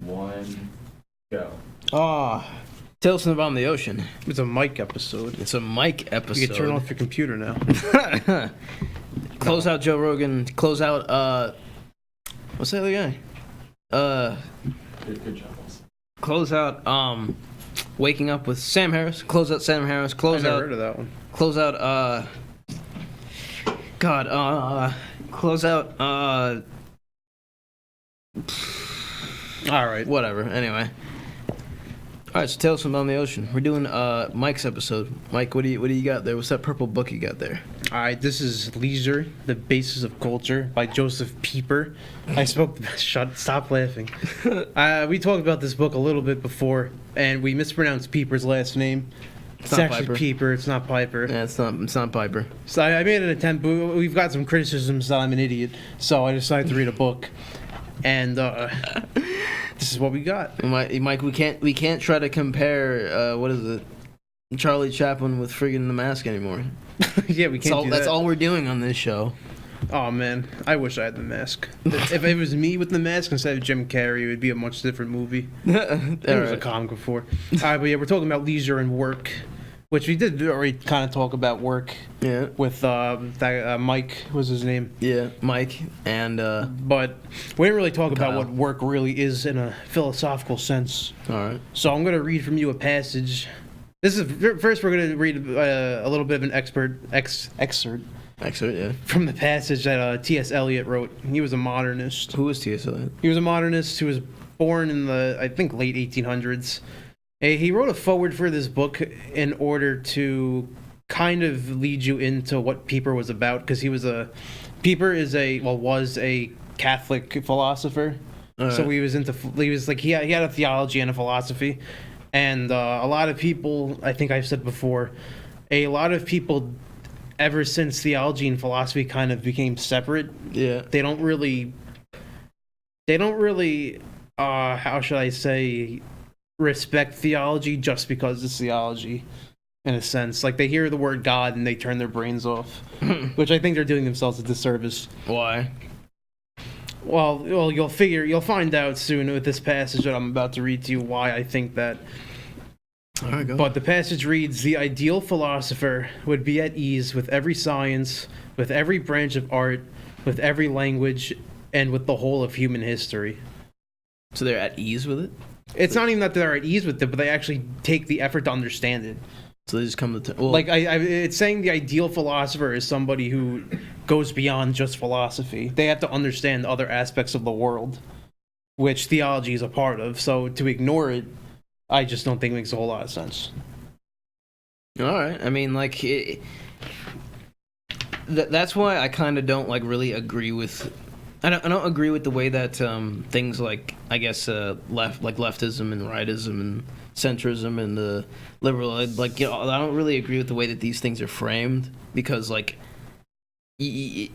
one, go. Ah, Tales from the Bottom of the Ocean. It's a mic episode. It's a mic episode. You can turn off your computer now. Close out Joe Rogan. Close out, what's the other guy? Good job, Wilson. Close out, Waking Up with Sam Harris. Close out Sam Harris. I Close never out, heard of that one. close out, close out, All right. whatever. Anyway. Alright, so Tales from Beyond the Ocean. We're doing Mike's episode. Mike, what do you got there? What's that purple book you got there? All right, this is Leisure, The Basis of Culture by Joseph Pieper. Stop laughing. We talked about this book a little bit before, and we mispronounced Pieper's last name. It's not actually Piper. Pieper, it's not Piper. Yeah, it's not Piper. So I made an attempt, but we've got some criticisms that I'm an idiot, so I decided to read a book. And this is what we got. Mike, we can't try to compare what is it? Charlie Chaplin with friggin' The Mask anymore. Yeah, we can't do that. That's all we're doing on this show. Oh man, I wish I had the mask. If it was me with the mask instead of Jim Carrey, it would be a much different movie. There was a comic before. All right, but yeah, we're talking about leisure and work, which we did already kind of talk about work. Yeah. With Mike was his name. Yeah, Mike and But we didn't really talk about Kyle. what work really is in a philosophical sense. all right. So I'm gonna read from you a passage. This is first. We're gonna read a little bit of an excerpt Excellent, yeah. from the passage that T.S. Eliot wrote. He was a modernist. Who was T.S. Eliot? He was a modernist who was born in the, I think, late 1800s. He wrote a foreword for this book in order to kind of lead you into what Pieper was about, because was a Catholic philosopher. So right. he had a theology and a philosophy. And a lot of people, I think I've said before, a lot of people ever since theology and philosophy kind of became separate, Yeah. they don't really how should I say, respect theology just because it's theology, in a sense. Like, they hear the word God and they turn their brains off, which I think they're doing themselves a disservice. Why? Well, you'll find out soon with this passage that I'm about to read to you why I think that. All right, go. But the passage reads, "The ideal philosopher would be at ease with every science, with every branch of art, with every language, and with the whole of human history." So they're at ease with it? It's not even that they're at ease with it, but they actually take the effort to understand it. So they just come to well, Like, it's saying the ideal philosopher is somebody who goes beyond just philosophy. They have to understand other aspects of the world, which theology is a part of. So to ignore it, I just don't think makes a whole lot of sense. all right. I mean, like, that's why I kind of don't like really agree with. I don't agree with the way that things like, I guess, leftism and rightism and centrism and the liberal, like, you know, I don't really agree with the way that these things are framed, because, like, I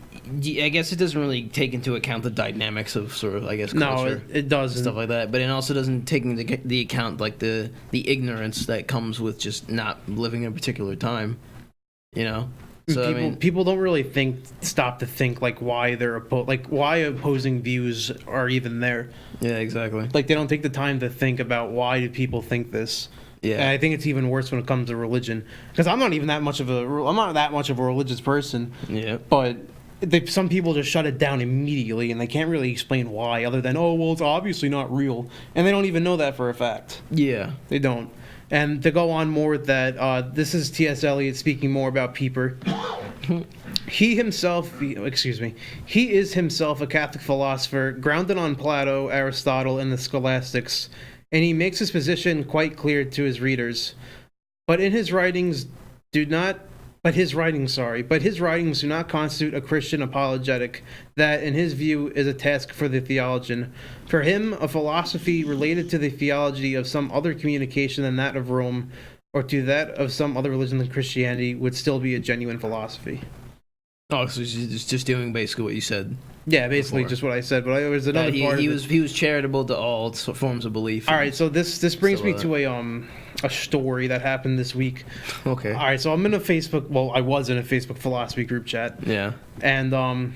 guess it doesn't really take into account the dynamics of sort of, I guess, culture. No, it doesn't. Stuff like that, but it also doesn't take into the account like the ignorance that comes with just not living in a particular time, you know. So People don't really stop to think like why they're why opposing views are even there. yeah, exactly. Like, they don't take the time to think about why do people think this. Yeah, And I think it's even worse when it comes to religion, because I'm not that much of a religious person. yeah, But some people just shut it down immediately, and they can't really explain why, other than, oh, well, it's obviously not real. And they don't even know that for a fact. yeah. They don't. And to go on more with that, this is T.S. Eliot speaking more about Pieper. He is himself a Catholic philosopher, grounded on Plato, Aristotle, and the Scholastics, and he makes his position quite clear to his readers. But his writings do not constitute a Christian apologetic that, in his view, is a task for the theologian. For him, a philosophy related to the theology of some other communication than that of Rome, or to that of some other religion than Christianity, would still be a genuine philosophy. Oh, so he's just doing basically what you said. Yeah, basically Before. just what I said. But there was another part. He was charitable to all forms of belief. All right, so this brings me like to a story that happened this week. Okay. All right, so I'm in a Facebook. Well, I was in a Facebook philosophy group chat. Yeah. And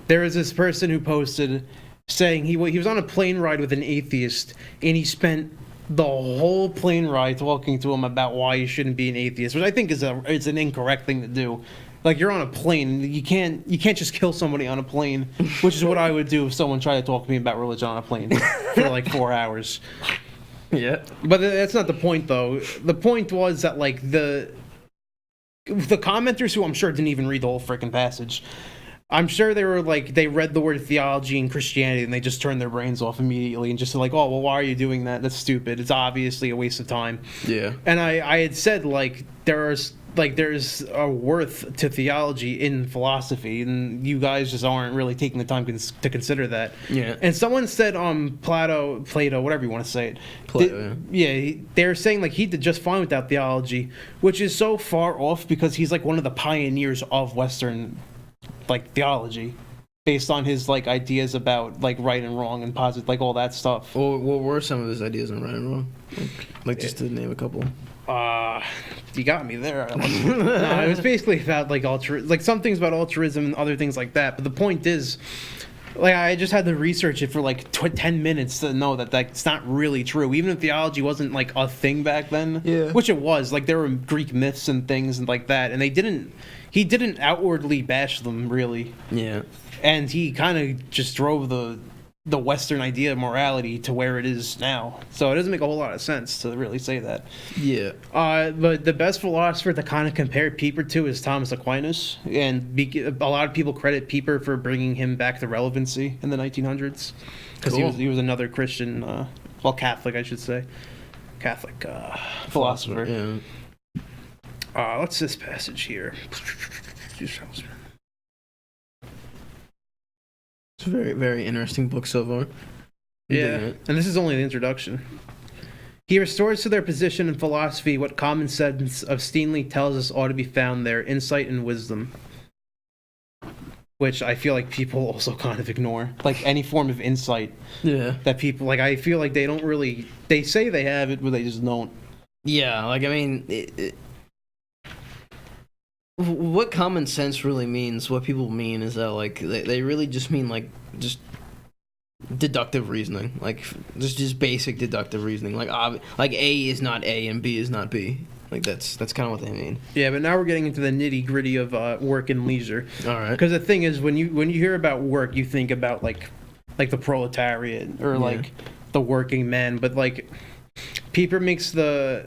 there was this person who posted, saying he was on a plane ride with an atheist, and he spent the whole plane ride talking to him about why you shouldn't be an atheist, which I think is it's an incorrect thing to do. Like, you're on a plane, you can't just kill somebody on a plane, which is what I would do if someone tried to talk to me about religion on a plane for like 4 hours. Yeah. But that's not the point, though. The point was that, like, the commenters, who I'm sure didn't even read the whole freaking passage, I'm sure they were like, they read the word theology and Christianity and they just turned their brains off immediately and just like, oh, well, why are you doing that? That's stupid. It's obviously a waste of time. Yeah. And I had said, like, there's a worth to theology in philosophy, and you guys just aren't really taking the time to consider that. Yeah. And someone said, Plato, whatever you want to say it. Plato, They're saying, like, he did just fine without theology, which is so far off because he's, like, one of the pioneers of Western, like, theology, based on his, like, ideas about, like, right and wrong and positive, like, all that stuff. Well, what were some of his ideas on right and wrong? Like just to name a couple. You got me there. No, it was basically about, like, some things about altruism and other things like that. But the point is, like, I just had to research it for like 10 minutes to know that that's not really true. Even if theology wasn't like a thing back then, Yeah. which it was. Like, there were Greek myths and things and like that, and he didn't outwardly bash them really, Yeah. and he kind of just drove the Western idea of morality to where it is now. So it doesn't make a whole lot of sense to really say that. Yeah. But the best philosopher to kind of compare Pieper to is Thomas Aquinas, and a lot of people credit Pieper for bringing him back to relevancy in the 1900s, because Cool. he was another Christian, Catholic, I should say, Catholic philosopher. Yeah. What's this passage here? It's a very, very interesting book so far. I'm digging Yeah, it. and this is only the introduction. He restores to their position in philosophy what common sense of Steenley tells us ought to be found there, insight and wisdom. Which I feel like people also kind of ignore. Like, any form of insight Yeah. that people, like, I feel like they don't really, they say they have it, but they just don't. Yeah, like, I mean, what common sense really means, what people mean is that, like, they really just mean, like, just deductive reasoning. Like, just basic deductive reasoning. Like, A is not A and B is not B. Like, that's kind of what they mean. Yeah, but now we're getting into the nitty gritty of work and leisure. All right. Because the thing is, when you hear about work, you think about, like the proletariat or, like, the working man. But, like, Pieper makes the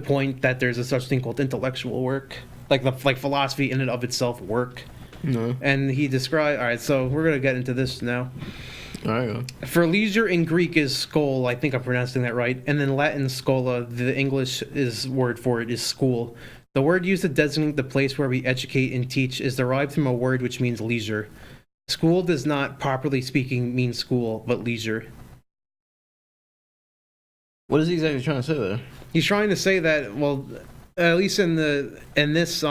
point that there's a such thing called intellectual work, like philosophy in and of itself work. No. And he described. All right, so we're gonna get into this now. All right. For leisure in Greek is skol. I think I'm pronouncing that right. And then Latin schola. The English word for it is school. The word used to designate the place where we educate and teach is derived from a word which means leisure. School does not, properly speaking, mean school, but leisure. What is he exactly trying to say there? He's trying to say that, well, at least in this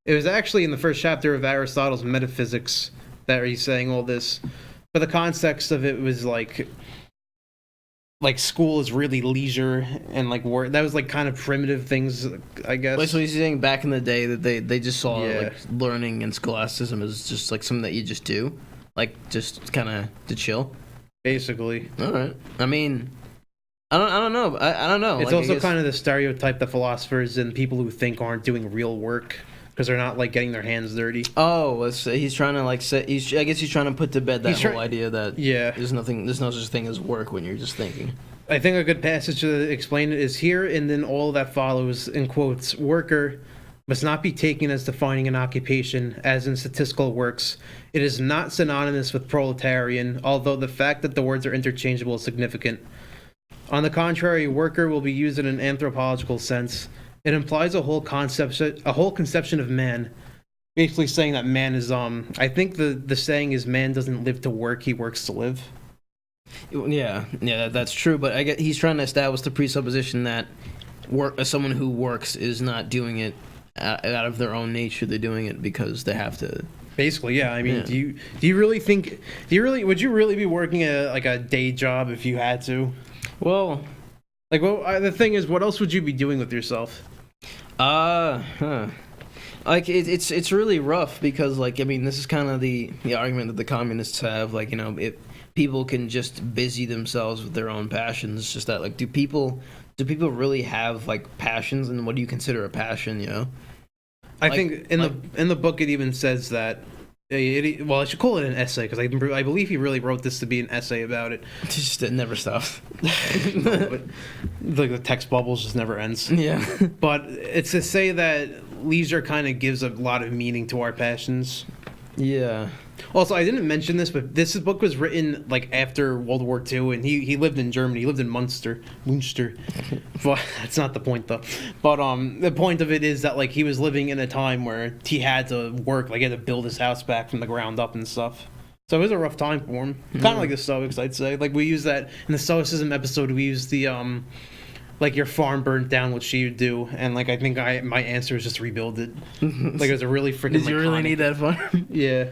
it was actually in the first chapter of Aristotle's Metaphysics that he's saying all this, but the context of it was like school is really leisure and like work. That was like kind of primitive things, I guess. Like, so he's saying back in the day that they just saw Yeah. like learning and scholasticism as just like something that you just do, like just kind of to chill. Basically, All right. I mean, I don't know. I don't know. it's Like, I also guess- kind of the stereotype that philosophers and people who think aren't doing real work because they're not like getting their hands dirty. Oh, he's trying to like say. I guess he's trying to put to bed that He's whole try- idea that Yeah. there's no such thing as work when you're just thinking. I think a good passage to explain it is here, and then all that follows, in quotes, worker must not be taken as defining an occupation, as in statistical works. It is not synonymous with proletarian, although the fact that the words are interchangeable is significant. On the contrary, worker will be used in an anthropological sense. It implies a whole conception of man, basically saying that man is, I think the saying is man doesn't live to work, he works to live. Yeah, that's true. But I guess he's trying to establish the presupposition that someone who works is not doing it out of their own nature. They're doing it because they have to. Basically, yeah. I mean, Yeah. would you really be working a day job if you had to? Well, Like, well, the thing is, what else would you be doing with yourself? I Like it's really rough because like I mean this is kind of the argument that the communists have, like, you know, if people can just busy themselves with their own passions. It's just that, like, do people really have like passions, and what do you consider a passion, you know? I Like- think in the book it even says that. Well, I should call it an essay because I believe he really wrote this to be an essay about it. It never stops. But the text bubbles just never ends. Yeah. But it's to say that leisure kind of gives a lot of meaning to our passions. Yeah. Also, I didn't mention this, but this book was written like after World War II, and he lived in Germany. He lived in Munster. But that's not the point, though. But the point of it is that like he was living in a time where he had to work, like he had to build his house back from the ground up and stuff. So it was a rough time for him. Kind of like the Stoics, I'd say. Like we use that in the Stoicism episode. We use the like your farm burnt down, what should you do? And like I think my answer is just rebuild it. Like it was a really freaking. Did you really need that farm? Yeah.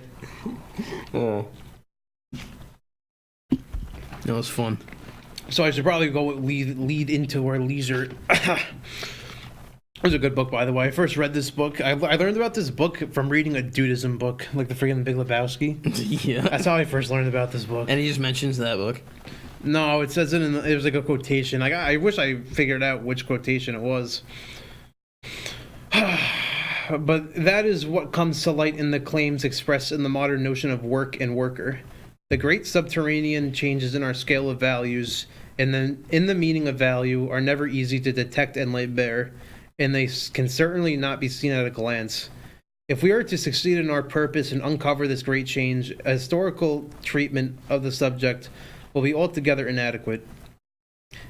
Oh. That was fun. So I should probably go with lead into our leisure. It was a good book, by the way. I first read this book. I learned about this book from reading a Dudism book, like the freaking Big Lebowski. Yeah. That's how I first learned about this book. And he just mentions that book. No, it says it it was like a quotation. I wish I figured out which quotation it was. But that is what comes to light in the claims expressed in the modern notion of work and worker. The great subterranean changes in our scale of values and then in the meaning of value are never easy to detect and lay bare, and they can certainly not be seen at a glance. If we are to succeed in our purpose and uncover this great change, a historical treatment of the subject will be altogether inadequate.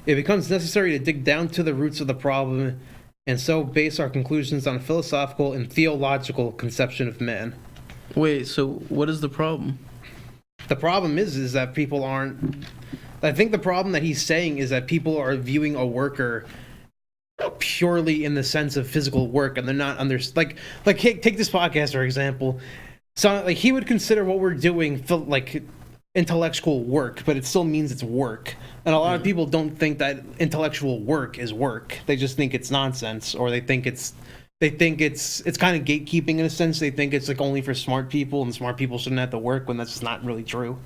It becomes necessary to dig down to the roots of the problem and so base our conclusions on a philosophical and theological conception of man. Wait, so what is the problem? The problem is that people aren't. I think the problem that he's saying is that people are viewing a worker purely in the sense of physical work, and they're not like take this podcast for example. So like he would consider what we're doing like intellectual work, but it still means it's work. And a lot of people don't think that intellectual work is work. They just think it's nonsense, or they think it's kind of gatekeeping in a sense. They think it's like only for smart people, and smart people shouldn't have to work, when that's just not really true.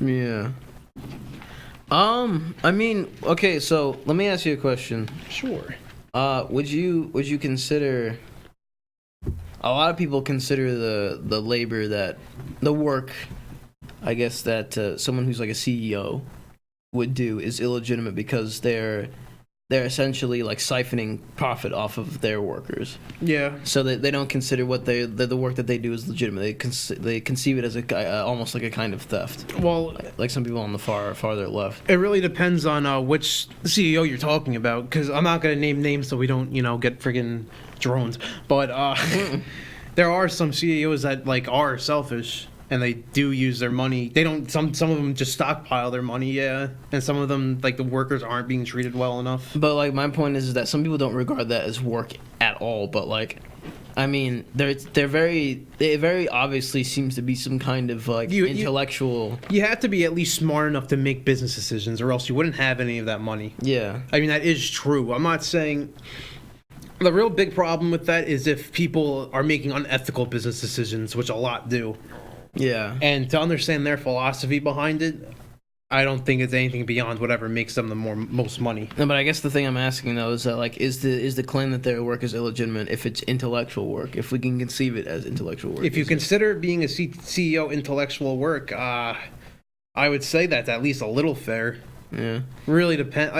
Yeah. I mean, okay, so let me ask you a question. Sure. Would you consider, a lot of people consider the labor that the work, I guess, that someone who's like a CEO would do is illegitimate because they're essentially like siphoning profit off of their workers. Yeah. So they don't consider what the work that they do is legitimate. They conceive it as almost like a kind of theft. Well, Like some people on the farther left. it really depends on which CEO you're talking about, because I'm not going to name names so we don't, get friggin' drones. But there are some CEOs that like are selfish, and they do use their money. They don't. Some of them just stockpile their money, yeah. And some of them, like the workers, aren't being treated well enough. But like my point is that some people don't regard that as work at all. But like, I mean, it very obviously seems to be some kind of like intellectual. You have to be at least smart enough to make business decisions, or else you wouldn't have any of that money. Yeah. I mean, that is true. I'm not saying. The real big problem with that is if people are making unethical business decisions, which a lot do. Yeah. And to understand their philosophy behind it, I don't think it's anything beyond whatever makes them the most money. No, but I guess the thing I'm asking though is that like is the claim that their work is illegitimate if it's intellectual work, if we can conceive it as intellectual work. If you consider being a CEO intellectual work, I would say that's at least a little fair. Yeah. Really depend.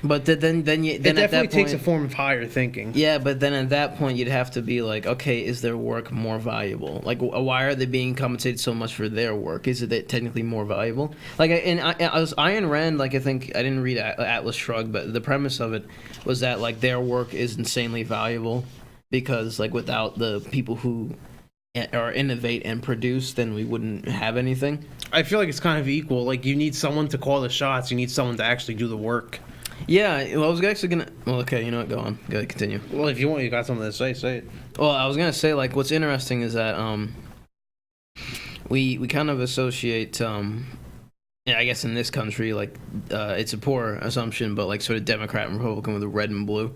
But then It at that definitely takes a point, form of higher thinking. yeah, but then at that point you'd have to be like, okay, is their work more valuable? Like, why are they being compensated so much for their work? Is it technically more valuable? Like, I was Ayn Rand. Like, I think I didn't read Atlas Shrugged, but the premise of it was that like their work is insanely valuable because like without the people who or innovate and produce, then we wouldn't have anything. I feel like it's kind of equal. Like you need someone to call the shots. You need someone to actually do the work. Yeah, well, I was actually gonna. Well, okay, you know what? Go on. Go ahead, continue. Well, if you want, you got something to say. Say it. Well, I was gonna say like what's interesting is that we kind of associate yeah, I guess in this country like it's a poor assumption, but like sort of Democrat and Republican with the red and blue.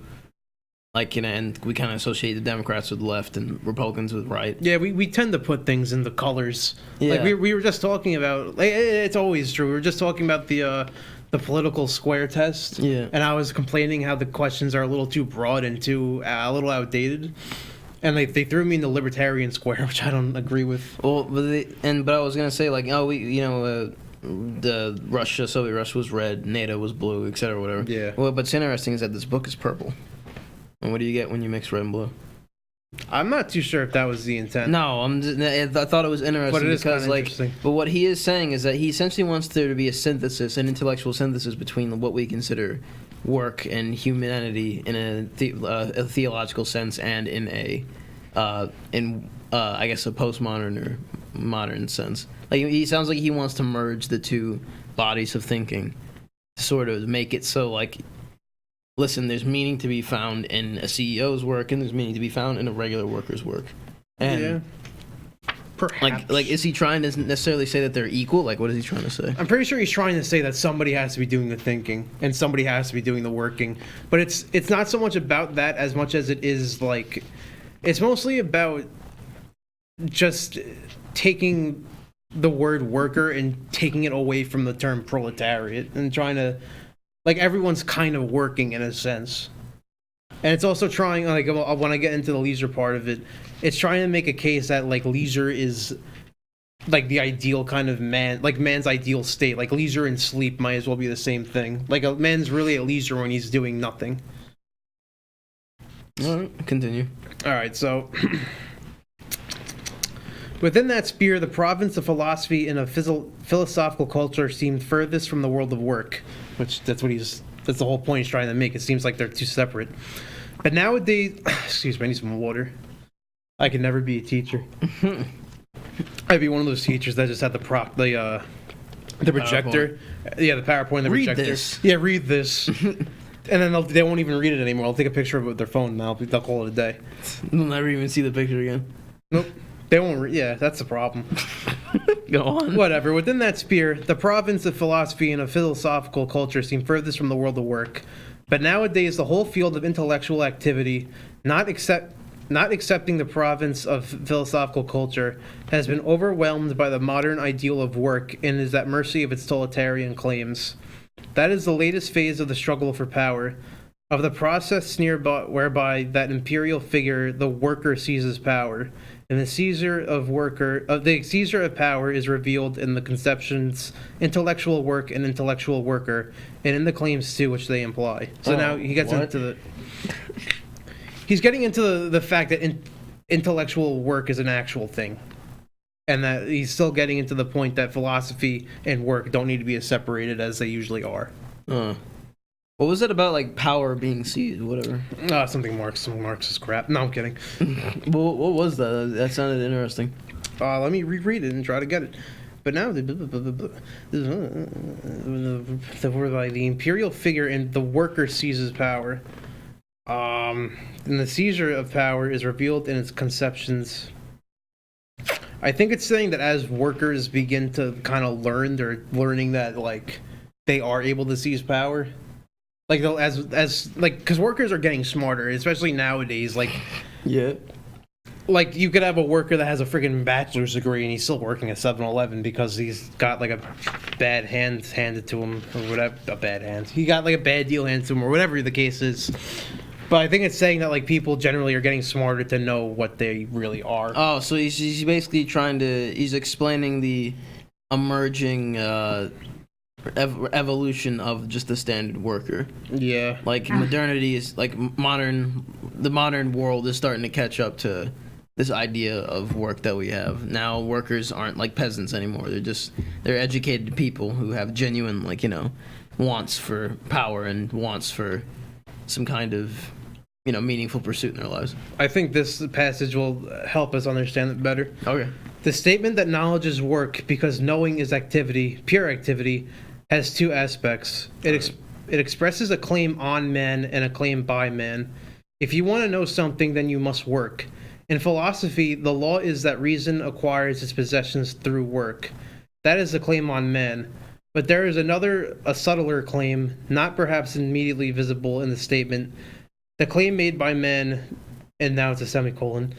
Like, and we kind of associate the Democrats with left and Republicans with right. Yeah, we tend to put things into colors. Yeah. Like we were just talking about. Like, it's always true. We were just talking about the political square test. Yeah. And I was complaining how the questions are a little too broad and too a little outdated. And they threw me in the libertarian square, which I don't agree with. Well, but I was gonna say like, oh, the Soviet Russia was red, NATO was blue, etc. Whatever. Yeah. Well, what's interesting is that this book is purple. And what do you get when you mix red and blue? I'm not too sure if that was the intent. No, I thought it was interesting But it is because kinda like, interesting. but what he is saying is that he essentially wants there to be a synthesis, an intellectual synthesis between what we consider work and humanity in a theological sense, and in I guess a postmodern or modern sense. Like he sounds like he wants to merge the two bodies of thinking, to sort of make it so like, listen, there's meaning to be found in a CEO's work, and there's meaning to be found in a regular worker's work. And Yeah. Perhaps. like, is he trying to necessarily say that they're equal? Like, what is he trying to say? I'm pretty sure he's trying to say that somebody has to be doing the thinking and somebody has to be doing the working. But it's not so much about that as much as it is like, it's mostly about just taking the word worker and taking it away from the term proletariat and trying to, like, everyone's kind of working in a sense. And it's also trying, like, when I get into the leisure part of it, it's trying to make a case that, like, leisure is, like, the ideal kind of man's ideal state. Like, leisure and sleep might as well be the same thing. Like, a man's really at leisure when he's doing nothing. All right, continue. All right, so within that sphere, the province of philosophy and of philosophical culture seemed furthest from the world of work, which that's the whole point he's trying to make. It seems like they're too separate. But nowadays, excuse me, I need some water. I could never be a teacher. I'd be one of those teachers that just had the projector. Yeah, the PowerPoint, the Read projector. this. Yeah, read this. And then they won't even read it anymore. I'll take a picture of it with their phone and they'll call it a day. They'll never even see the picture again. Nope. They won't yeah, that's the problem. Go on. Whatever. Within that sphere, the province of philosophy and of philosophical culture seem furthest from the world of work. But nowadays, the whole field of intellectual activity, not accepting the province of philosophical culture, has been overwhelmed by the modern ideal of work and is at mercy of its totalitarian claims. That is the latest phase of the struggle for power, of the process whereby that imperial figure, the worker, seizes power, and the Caesar of power is revealed in the conceptions intellectual work and intellectual worker, and in the claims to which they imply. So now he gets into he's getting into the fact that intellectual work is an actual thing. And that he's still getting into the point that philosophy and work don't need to be as separated as they usually are. What was it about, like, power being seized, whatever? Some Marxist crap. No, I'm kidding. What was that? That sounded interesting. Let me reread it and try to get it. But now the imperial figure and the worker seizes power. And the seizure of power is revealed in its conceptions. I think it's saying that as workers begin to kind of learn, they're learning that, like, they are able to seize power. Like, because workers are getting smarter, especially nowadays. Like, Yeah. like, you could have a worker that has a freaking bachelor's degree and he's still working at 7-Eleven because he's got, like, a bad hand handed to him, or whatever. A bad hand. He got, like, a bad deal handed to him, or whatever the case is. But I think it's saying that, like, people generally are getting smarter to know what they really are. Oh, so he's basically he's explaining the emerging evolution of just the standard worker. Yeah. Like, modernity is, like, the modern world is starting to catch up to this idea of work that we have. Now workers aren't like peasants anymore. They're educated people who have genuine, like, wants for power and wants for some kind of, meaningful pursuit in their lives. I think this passage will help us understand it better. Okay. The statement that knowledge is work because knowing is activity, pure activity, has two aspects. It expresses a claim on man and a claim by man. If you want to know something, then you must work. In philosophy, the law is that reason acquires its possessions through work. That is the claim on man. But there is a subtler claim, not perhaps immediately visible in the statement, The claim made by man, and now it's a semicolon.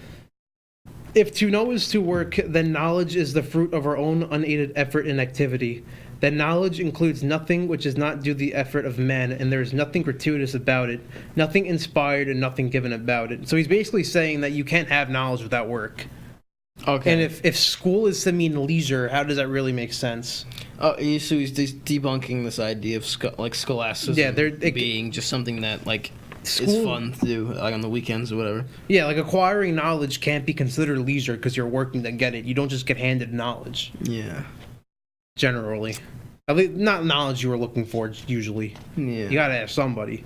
If to know is to work, then knowledge is the fruit of our own unaided effort and activity. That knowledge includes nothing which is not due the effort of man, and there is nothing gratuitous about it, nothing inspired and nothing given about it. So he's basically saying that you can't have knowledge without work. Okay. And if school is to mean leisure, how does that really make sense? Oh, so he's debunking this idea of scholasticism Yeah, being just something that like is School- fun to do like on the weekends or whatever. Yeah, like acquiring knowledge can't be considered leisure because you're working to get it. You don't just get handed knowledge, Yeah. generally. At least not knowledge you were looking for, usually. Yeah. You gotta have somebody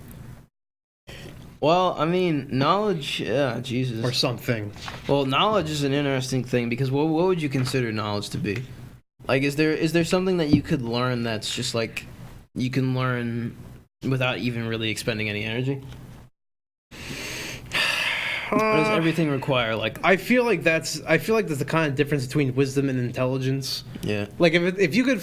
Well, I mean, knowledge. Yeah, Jesus. or something. Well, knowledge is an interesting thing because what would you consider knowledge to be? Like, is there something that you could learn that's just like you can learn without even really expending any energy? Or does everything require like? I feel like there's the kind of difference between wisdom and intelligence. Yeah. Like if you could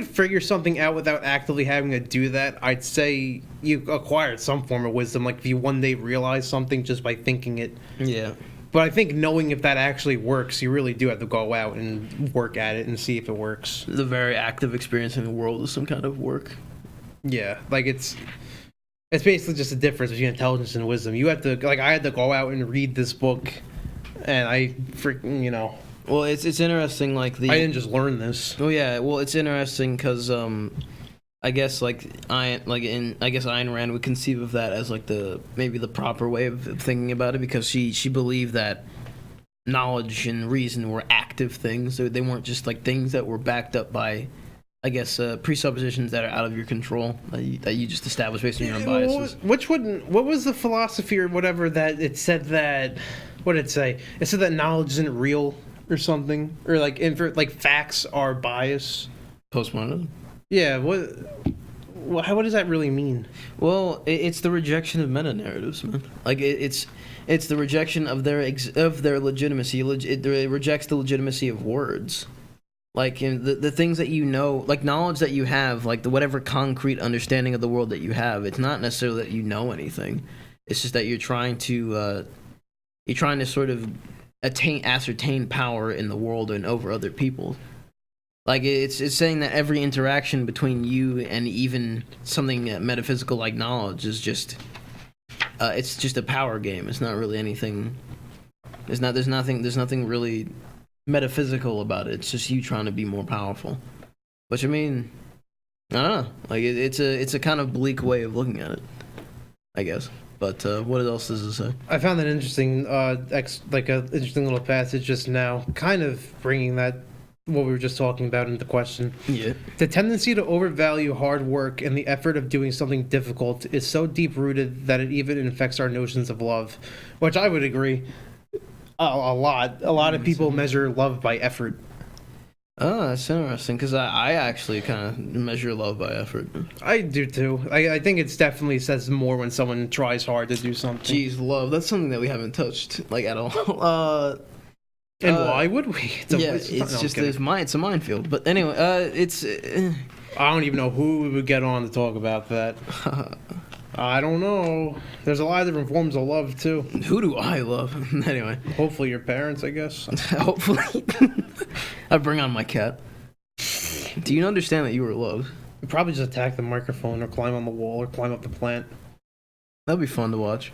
figure something out without actively having to do that, I'd say you acquired some form of wisdom. Like if you one day realize something just by thinking it. Yeah. But I think knowing if that actually works, you really do have to go out and work at it and see if it works. The very active experience in the world is some kind of work. Yeah, like it's basically just a difference between intelligence and wisdom. You have to I had to go out and read this book, and I freaking Well, it's interesting. Like I didn't just learn this. Oh yeah, well it's interesting because I guess Ayn Rand would conceive of that as like maybe the proper way of thinking about it because she believed that knowledge and reason were active things. So they weren't just like things that were backed up by, I guess, presuppositions that are out of your control that you just establish based on your own biases. What was the philosophy or whatever that it said that? What did it say? It said that knowledge isn't real or something, or like facts are bias. Postmodernism. Yeah. What does that really mean? Well, it's the rejection of meta narratives, man. Like it's the rejection of their legitimacy. It rejects the legitimacy of words. Like the things that you know, like knowledge that you have, like whatever concrete understanding of the world that you have. It's not necessarily that you know anything. It's just that you're trying to sort of ascertain power in the world and over other people. Like it's saying that every interaction between you and even something metaphysical like knowledge is just it's just a power game. It's not really anything. There's nothing really metaphysical about it. It's just you trying to be more powerful. Which I mean, I don't know. Like it's a kind of bleak way of looking at it, I guess. But what else does it say? I found an interesting, interesting little passage just now, kind of bringing that what we were just talking about into question. Yeah. The tendency to overvalue hard work and the effort of doing something difficult is so deep-rooted that it even infects our notions of love, which I would agree a lot. A lot of people measure love by effort. Oh, that's interesting because I actually kind of measure love by effort. I do too. I think it's definitely says more when someone tries hard to do something. Jeez, love. That's something that we haven't touched like at all. And why would we? It's a minefield. But anyway, I don't even know who we would get on to talk about that. I don't know. There's a lot of different forms of love too. Who do I love? Anyway, hopefully your parents, I guess. Hopefully, I bring on my cat. Do you understand that you were loved? You'd probably just attack the microphone or climb on the wall or climb up the plant. That'd be fun to watch.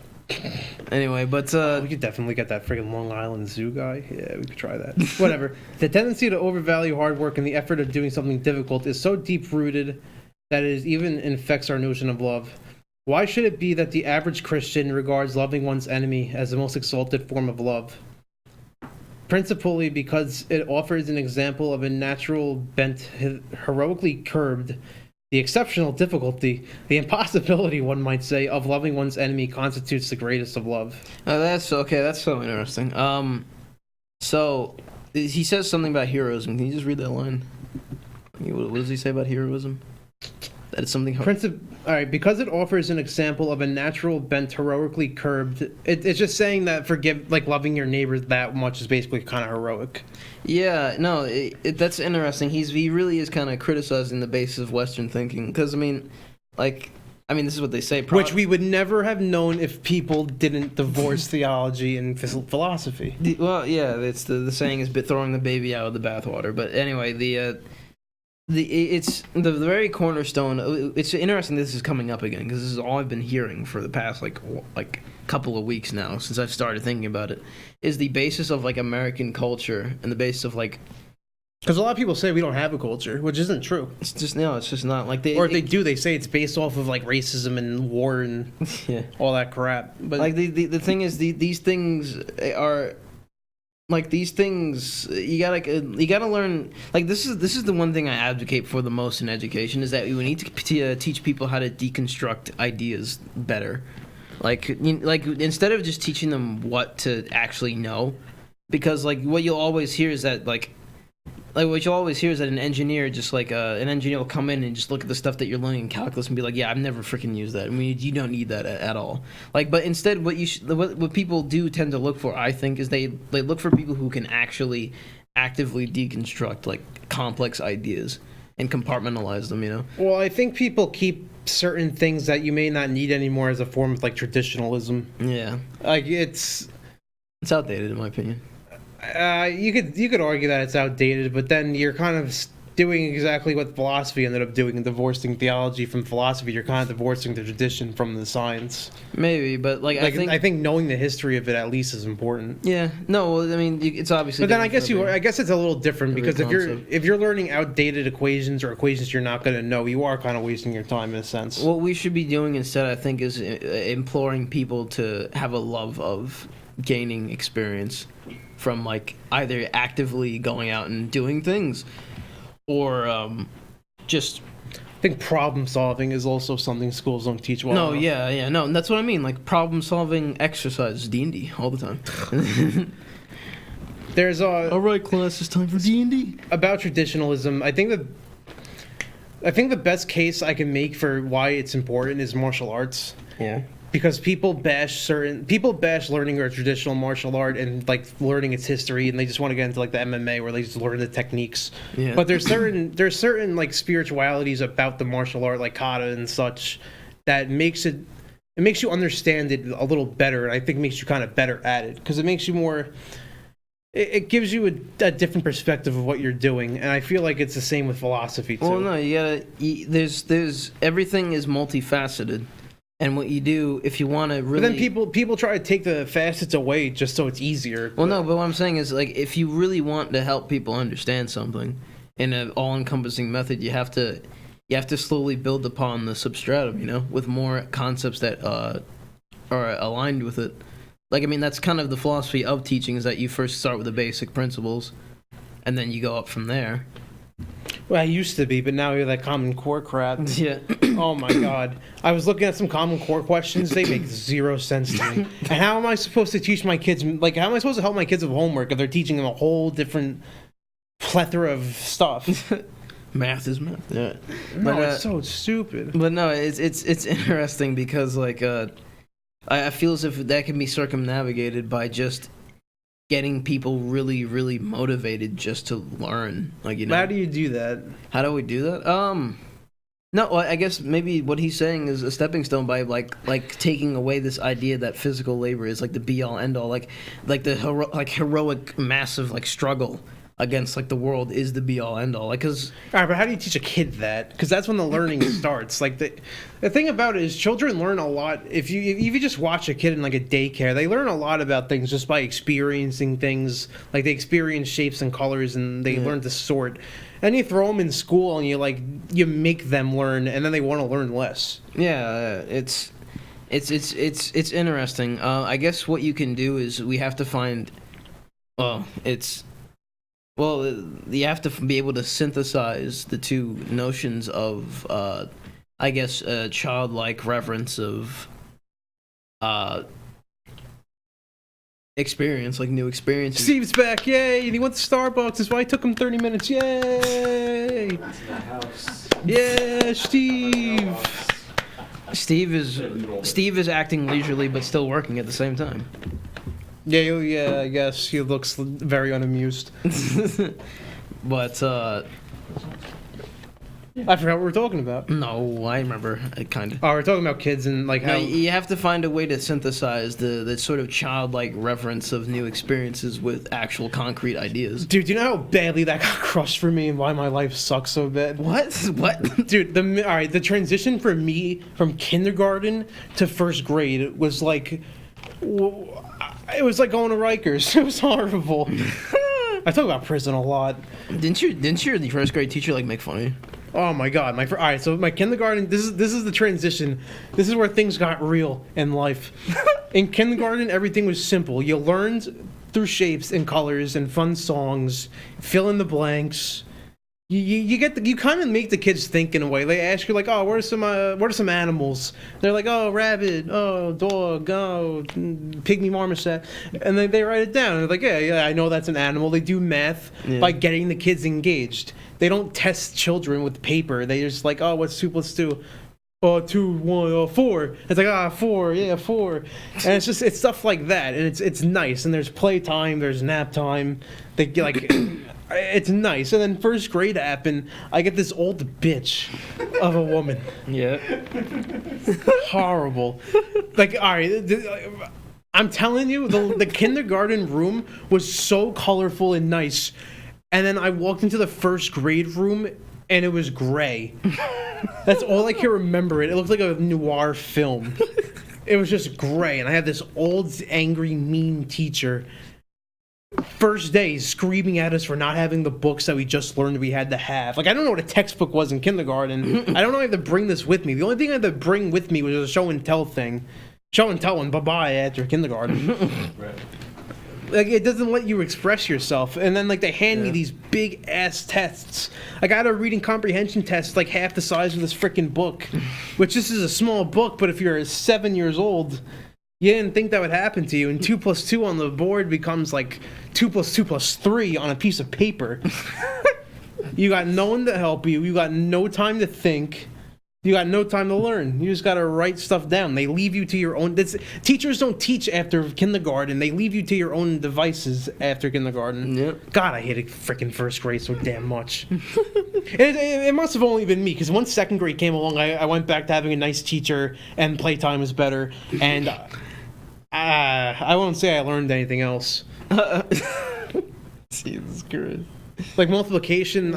Anyway, but we could definitely get that friggin' Long Island Zoo guy. Yeah, we could try that. Whatever. The tendency to overvalue hard work and the effort of doing something difficult is so deep-rooted that it even infects our notion of love. Why should it be that the average Christian regards loving one's enemy as the most exalted form of love? Principally because it offers an example of a natural bent heroically curbed. The exceptional difficulty, the impossibility, one might say, of loving one's enemy constitutes the greatest of love. That's okay. That's so interesting. So he says something about heroism. Can you just read that line? What does he say about heroism? That it's something. All right, because it offers an example of a natural bent heroically curbed. It's just saying that loving your neighbors that much is basically kind of heroic. Yeah, no, that's interesting. He really is kind of criticizing the basis of Western thinking because I mean, like I mean, this is what they say. Which we would never have known if people didn't divorce theology and philosophy. Well, yeah, it's the saying is throwing the baby out of the bathwater. But anyway, it's the very cornerstone. It's interesting this is coming up again because this is all I've been hearing for the past like couple of weeks now since I've started thinking about it. Is the basis of like American culture and the basis of like. Because a lot of people say we don't have a culture, which isn't true. It's just it's just not like they. Or if they do, they say it's based off of like racism and war and yeah. all that crap. But like the thing is these things are. Like these things, you gotta learn. Like this is the one thing I advocate for the most in education is that we need to teach people how to deconstruct ideas better. Like instead of just teaching them what to actually know, because like what you'll always hear is that what you'll always hear is that an engineer just an engineer will come in and just look at the stuff that you're learning in calculus and be like, yeah, I've never freaking used that. I mean, you don't need that at all. Like, but instead, what people do tend to look for, I think, is they look for people who can actually actively deconstruct like complex ideas and compartmentalize them. You know. Well, I think people keep certain things that you may not need anymore as a form of like traditionalism. Yeah. Like it's outdated in my opinion. You could argue that it's outdated, but then you're kind of doing exactly what philosophy ended up doing, divorcing theology from philosophy. You're kind of divorcing the tradition from the science. Maybe, but I think knowing the history of it at least is important. Yeah, no, I mean it's obviously. But then I guess it's a little different because if you're learning outdated equations or equations you're not going to know, you are kind of wasting your time in a sense. What we should be doing instead, I think, is imploring people to have a love of gaining experience from like either actively going out and doing things or just I think problem solving is also something schools don't teach well enough. No, that's what I mean, like problem solving exercise, D&D all the time. There's all right, class, it's time for D&D. About traditionalism, I think the best case I can make for why it's important is martial arts. Yeah. Because people bash learning a traditional martial art and like learning its history, and they just want to get into like the MMA where they just learn the techniques. Yeah. But there's certain like spiritualities about the martial art, like kata and such, that makes you understand it a little better, and I think makes you kind of better at it because it makes you more. It gives you a different perspective of what you're doing, and I feel like it's the same with philosophy too. Well, no, there's everything is multifaceted. And what you do, if you want to really... But then people try to take the facets away just so it's easier. Well, no, but what I'm saying is, like, if you really want to help people understand something in an all-encompassing method, you have to slowly build upon the substratum, you know, with more concepts that are aligned with it. Like, I mean, that's kind of the philosophy of teaching, is that you first start with the basic principles, and then you go up from there. Well, I used to be, but now you're that Common Core crap. Yeah. Oh my God. I was looking at some Common Core questions. They make zero sense to me. And how am I supposed to teach my kids, like, how am I supposed to help my kids with homework if they're teaching them a whole different plethora of stuff? Math is math. Yeah. No, it's so stupid. But no, it's interesting because, like, I feel as if that can be circumnavigated by just getting people really, really motivated just to learn. Like, you know. How do you do that? How do we do that? No, I guess maybe what he's saying is a stepping stone by like taking away this idea that physical labor is like the be all end all, like the heroic massive like struggle against like the world is the be all end all. Like, cause all right, but how do you teach a kid that? Because that's when the learning starts. Like the thing about it is children learn a lot. If you just watch a kid in like a daycare, they learn a lot about things just by experiencing things. Like they experience shapes and colors, and they learn to sort. And you throw them in school, and you make them learn, and then they want to learn less. Yeah, it's interesting. I guess what you can do is we have to find. You have to be able to synthesize the two notions of, I guess, childlike reverence of experience, like new experiences. Steve's back, yay! And he went to Starbucks. That's why it took him 30 minutes. Yay! Yeah, Steve. Steve is acting leisurely but still working at the same time. Yeah, I guess he looks very unamused. But I forgot what we're talking about. No, I remember. Kind of. Oh, we're talking about kids and like how. No, you have to find a way to synthesize the sort of childlike reverence of new experiences with actual concrete ideas. Dude, you know how badly that got crushed for me and why my life sucks so bad? What? What? Dude, all right, the transition for me from kindergarten to first grade was like, it was like going to Rikers. It was horrible. I talk about prison a lot. Didn't your first grade teacher like make fun of you? Oh my god, all right, so my kindergarten, this is the transition. This is where things got real in life. In kindergarten, everything was simple. You learned through shapes and colors and fun songs, fill in the blanks. You kind of make the kids think in a way. They ask you like, oh, what are some animals? They're like, oh, rabbit, oh, dog, oh, pygmy marmoset, and they write it down. And they're like, yeah, I know that's an animal. They do math by getting the kids engaged. They don't test children with paper. They just like, oh, what's 2 + 2? Oh, 2, 1, 4. It's like 4, yeah, 4, and it's stuff like that, and it's nice. And there's playtime, there's nap time. They get like. It's nice. And then first grade happened. I get this old bitch of a woman. Yeah. Horrible. Like, all right. I'm telling you, the kindergarten room was so colorful and nice. And then I walked into the first grade room and it was gray. That's all I can remember. It looked like a noir film. It was just gray. And I had this old, angry, mean teacher. First day screaming at us for not having the books that we just learned we had to have. Like, I don't know what a textbook was in kindergarten. I don't know if I have to bring this with me. The only thing I had to bring with me was a show and tell thing. Show and tell and bye-bye after kindergarten. Right. Like, it doesn't let you express yourself. And then, like, they hand me these big-ass tests. I got a reading comprehension test like half the size of this freaking book. Which, this is a small book, but if you're 7 years old... You didn't think that would happen to you, and 2 + 2 on the board becomes like 2 + 2 + 3 on a piece of paper. You got no one to help you. You got no time to think. You got no time to learn. You just got to write stuff down. They leave you to your own. Teachers don't teach after kindergarten. They leave you to your own devices after kindergarten. Yep. God, I hated freaking first grade so damn much. It must have only been me, because once second grade came along, I went back to having a nice teacher, and playtime was better, and I won't say I learned anything else. Jesus Christ. Like multiplication,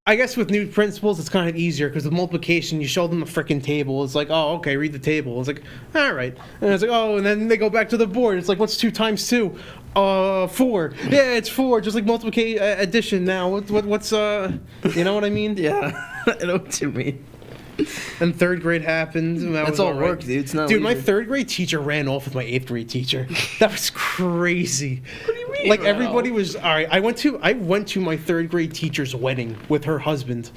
I guess with new principals, it's kind of easier, because with multiplication, you show them the freaking table. It's like, oh, okay, read the table. It's like, all right. And it's like, oh, and then they go back to the board. It's like, what's 2 × 2? 4. Yeah, it's 4. Just like multiplication, addition now. What's you know what I mean? Yeah, I know what you mean. And third grade happened. And That's was all right. work, dude. It's not. Dude, my leisure. third grade teacher ran off with my 8th grade teacher. That was crazy. What do you mean? Like, ran everybody off? was all right. I went to my third grade teacher's wedding with her husband.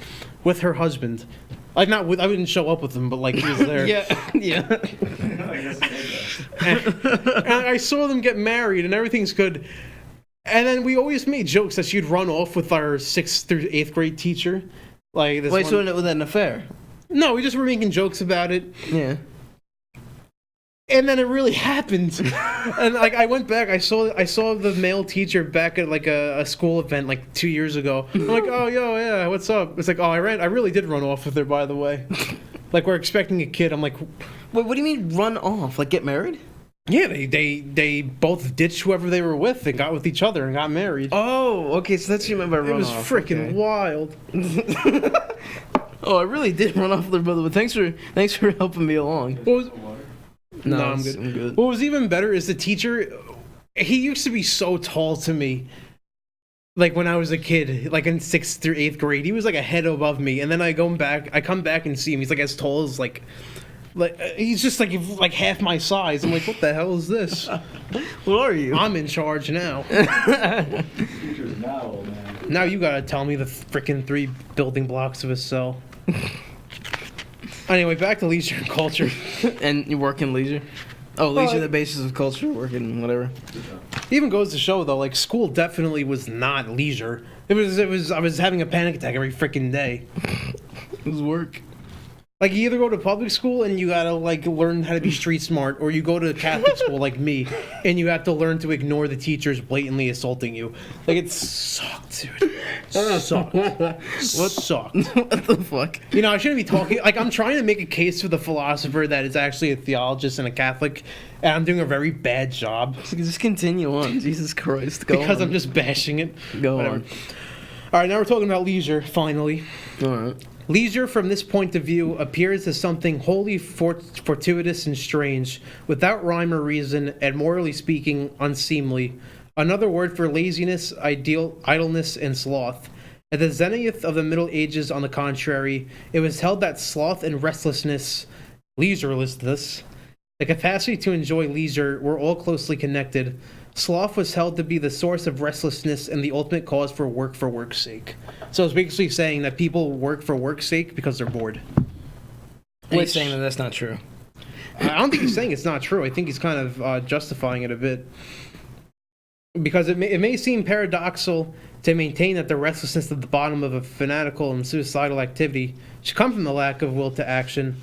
Like, not with. I didn't show up with him, but like he was there. Yeah, yeah. I guess it is, And I saw them get married, and everything's good. And then we always made jokes that she'd run off with our 6th through 8th grade teacher. Like this. Wait, one. so was that an affair? No, we just were making jokes about it. Yeah. And then it really happened. And like I went back, I saw the male teacher back at like a school event like 2 years ago. I'm like, oh yo, yeah, what's up? It's like, oh, I really did run off with her, by the way. Like, we're expecting a kid. I'm like, Wait, what do you mean run off? Like get married? yeah, they both ditched whoever they were with and got with each other and got married. Oh, okay, so that's what you meant by run It was off. freaking wild. Oh, I really did run off with her brother, but thanks for helping me along. What was, water. no, I'm it's- good. What was even better is the teacher. He used to be so tall to me. Like when I was a kid, like in 6th through 8th grade, he was like a head above me. And then I come back and see him. He's like as tall as like he's just like half my size. I'm like, what the hell is this? What are you? I'm in charge now. Teachers now, man. Now you gotta tell me the freaking 3 building blocks of a cell. Anyway, back to leisure and culture. And you work in leisure? Oh, leisure the basis of culture, working whatever. It even goes to show though, like school definitely was not leisure. It was I was having a panic attack every freaking day. It was work. Like, you either go to public school and you gotta, like, learn how to be street smart, or you go to Catholic school like me, and you have to learn to ignore the teachers blatantly assaulting you. Like, it sucked, dude. Sucked. What sucked? What the fuck? You know, I shouldn't be talking. Like, I'm trying to make a case for the philosopher that is actually a theologist and a Catholic, and I'm doing a very bad job. Just continue on. Jesus Christ. Go Because on. I'm just bashing it. Go Whatever. on. All right, now we're talking about leisure, finally. All right. Leisure, from this point of view, appears as something wholly fortuitous and strange, without rhyme or reason, and morally speaking, unseemly. Another word for laziness, idleness, and sloth. At the zenith of the Middle Ages, on the contrary, it was held that sloth and restlessness, leisurelessness, the capacity to enjoy leisure, were all closely connected. Sloth was held to be the source of restlessness and the ultimate cause for work's sake. So it's basically saying that people work for work's sake because they're bored. And he's saying that that's not true. I don't think he's saying it's not true. I think he's kind of justifying it a bit. Because it may seem paradoxical to maintain that the restlessness at the bottom of a fanatical and suicidal activity should come from the lack of will to action,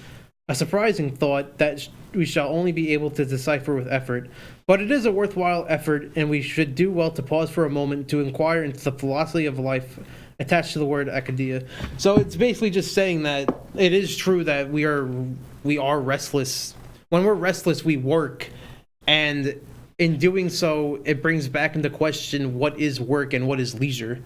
a surprising thought that we shall only be able to decipher with effort. But it is a worthwhile effort, and we should do well to pause for a moment to inquire into the philosophy of life attached to the word acedia. So it's basically just saying that it is true that we are restless. When we're restless, we work, and in doing so, it brings back into question what is work and what is leisure.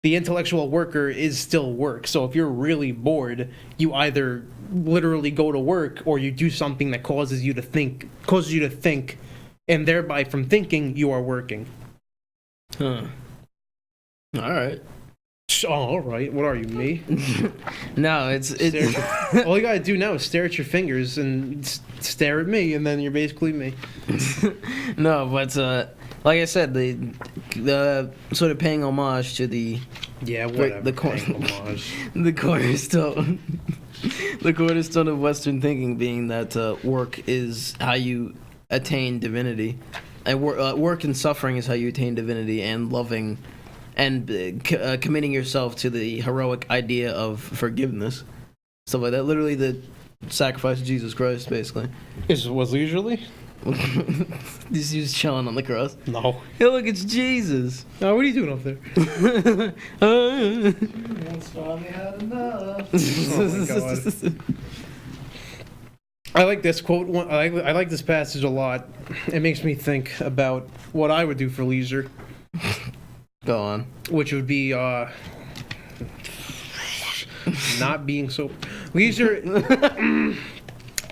The intellectual worker is still work. So if you're really bored, you either literally go to work or you do something that causes you to think, and thereby from thinking you are working. Huh. All right. Oh, all right. What are you, me? No, it's All you gotta do now is stare at your fingers and stare at me, and then you're basically me. no, but like I said, the sort of paying homage to the Yeah, whatever. the cornerstone, the cornerstone of Western thinking being that work is how you attain divinity, and work and suffering is how you attain divinity, and loving and committing yourself to the heroic idea of forgiveness, stuff like that. Literally, the sacrifice of Jesus Christ, basically. Was leisurely? He was chilling on the cross. No. Hey, look, it's Jesus. Oh, what are you doing up there? Once finally had enough. Oh my God. I like this quote. I like this passage a lot. It makes me think about what I would do for leisure, Go on. which would be not being so leisure.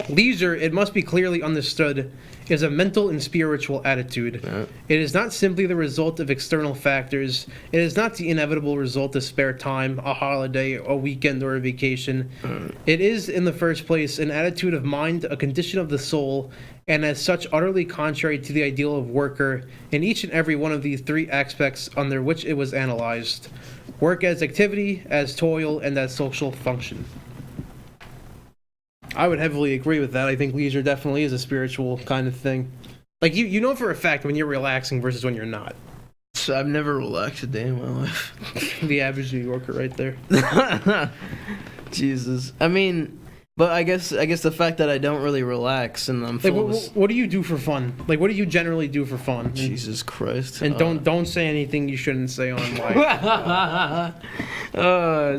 Leisure, it must be clearly understood, is a mental and spiritual attitude. Yeah. It is not simply the result of external factors. It is not the inevitable result of spare time, a holiday, a weekend, or a vacation. It is, in the first place, an attitude of mind, a condition of the soul, and as such utterly contrary to the ideal of worker in each and every one of these three aspects under which it was analyzed: work as activity, as toil, and as social function. I would heavily agree with that. I think leisure definitely is a spiritual kind of thing. Like, you know for a fact when you're relaxing versus when you're not. So I've never relaxed a day in my life. The average New Yorker right there. Jesus. I mean, but I guess the fact that I don't really relax and I'm Like, full of what do you do for fun? Like, what do you generally do for fun? Jesus Christ. And don't say anything you shouldn't say on live.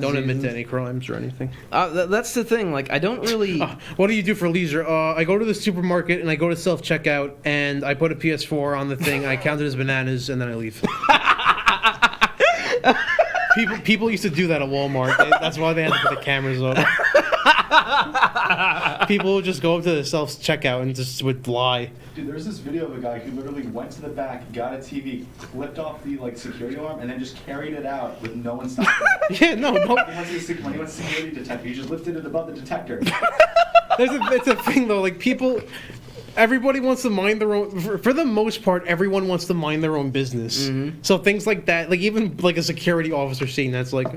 Don't admit to any crimes or anything. That's the thing. Like, I don't really. What do you do for leisure? I go to the supermarket and I go to self-checkout and I put a PS4 on the thing. I count it as bananas and then I leave. People used to do that at Walmart. That's why they had to put the cameras up. People would just go up to the self-checkout and just would lie. Dude, there's this video of a guy who literally went to the back, got a TV, clipped off the security alarm, and then just carried it out with no one stopping. Yeah, no. When he went to the security detector, he just lifted it above the detector. It's a thing though. Like, everybody wants to mind their own. For the most part, everyone wants to mind their own business. Mm-hmm. So things like that, like even like a security officer scene, that's like